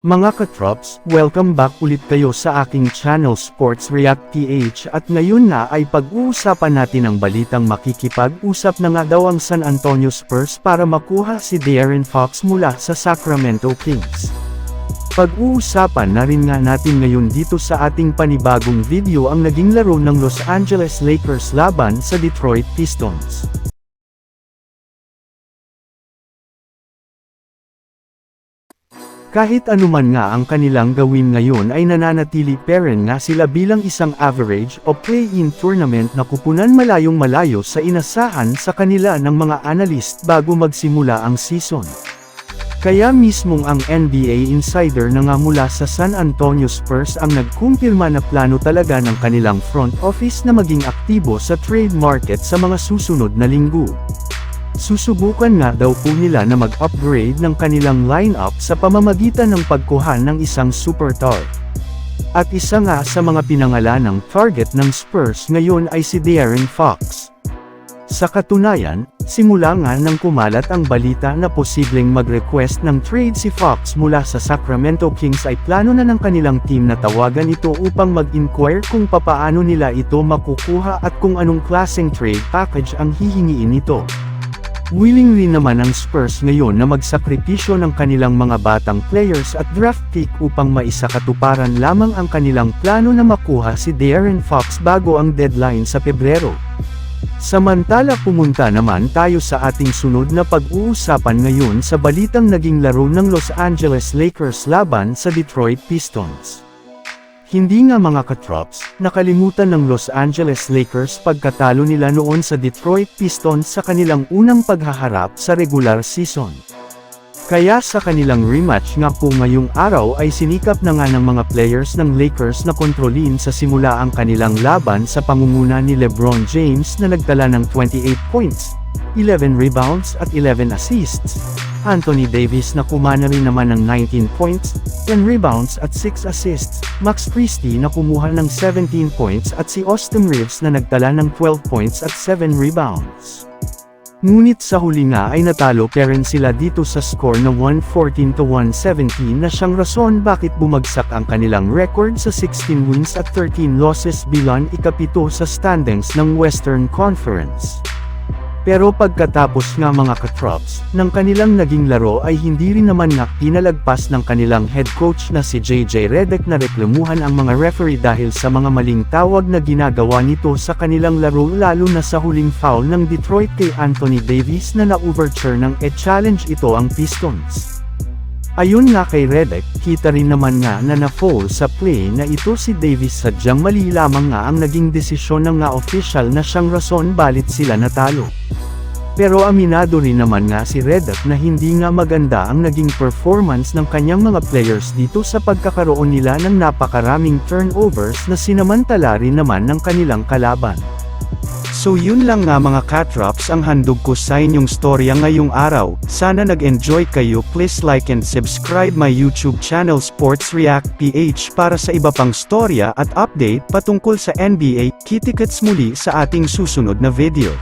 Mga katrops, welcome back ulit kayo sa aking channel Sports React PH at ngayon na ay pag-uusapan natin ang balitang makikipag-usap na nga daw ang San Antonio Spurs para makuha si De'Aaron Fox mula sa Sacramento Kings. Pag-uusapan na rin nga natin ngayon dito sa ating panibagong video ang naging laro ng Los Angeles Lakers laban sa Detroit Pistons. Kahit anuman nga ang kanilang gawin ngayon ay nananatili pa rin nga sila bilang isang average o play-in tournament na kupunan malayong malayo sa inasahan sa kanila ng mga analyst bago magsimula ang season. Kaya mismong ang NBA insider na nga mula sa San Antonio Spurs ang nagkumpirma na plano talaga ng kanilang front office na maging aktibo sa trade market sa mga susunod na linggo. Susubukan nga daw po nila na mag-upgrade ng kanilang lineup sa pamamagitan ng pagkuha ng isang superstar. At isa nga sa mga pinangalanang target ng Spurs ngayon ay si De'Aaron Fox. Sa katunayan, simula nga nang kumalat ang balita na posibleng mag-request ng trade si Fox mula sa Sacramento Kings ay plano na ng kanilang team na tawagan ito upang mag-inquire kung papaano nila ito makukuha at kung anong klaseng trade package ang hihingiin nito. Willing rin naman ang Spurs ngayon na magsakripisyo ng kanilang mga batang players at draft pick upang maisakatuparan lamang ang kanilang plano na makuha si De'Aaron Fox bago ang deadline sa Pebrero. Samantala pumunta naman tayo sa ating sunod na pag-uusapan ngayon sa balitang naging laro ng Los Angeles Lakers laban sa Detroit Pistons. Hindi nga mga katrops, nakalimutan ng Los Angeles Lakers pagkatalo nila noon sa Detroit Pistons sa kanilang unang paghaharap sa regular season. Kaya sa kanilang rematch nga po ngayong araw ay sinikap na nga ng mga players ng Lakers na kontrolin sa simula ang kanilang laban sa pangunguna ni LeBron James na nagtala ng 28 points, 11 rebounds at 11 assists. Anthony Davis na kumana rin naman ng 19 points, 10 rebounds at 6 assists, Max Christie na kumuha ng 17 points at si Austin Reeves na nagtala ng 12 points at 7 rebounds. Ngunit sa huli nga ay natalo pa rin sila dito sa score na 114-117 na siyang rason bakit bumagsak ang kanilang record sa 16 wins at 13 losses bilang ikapito sa standings ng Western Conference. Pero pagkatapos nga mga katrops, ng kanilang naging laro ay hindi rin naman nga pinalagpas ng kanilang head coach na si JJ Redick na reklamuhan ang mga referee dahil sa mga maling tawag na ginagawa nito sa kanilang laro lalo na sa huling foul ng Detroit kay Anthony Davis na na-overture ng challenge ito ang Pistons. Ayon nga kay Redick, kita rin naman nga na na-foul sa play na ito si Davis sadyang mali lamang nga ang naging desisyon ng nga official na siyang rason balit sila natalo. Pero aminado rin naman nga si Redick na hindi nga maganda ang naging performance ng kanyang mga players dito sa pagkakaroon nila ng napakaraming turnovers na sinamantala rin naman ng kanilang kalaban. So yun lang nga mga katrops ang handog ko sa inyong storya ngayong araw. Sana nag-enjoy kayo. Please like and subscribe my YouTube channel Sports React PH para sa iba pang storya at update patungkol sa NBA. Kita-kits muli sa ating susunod na video.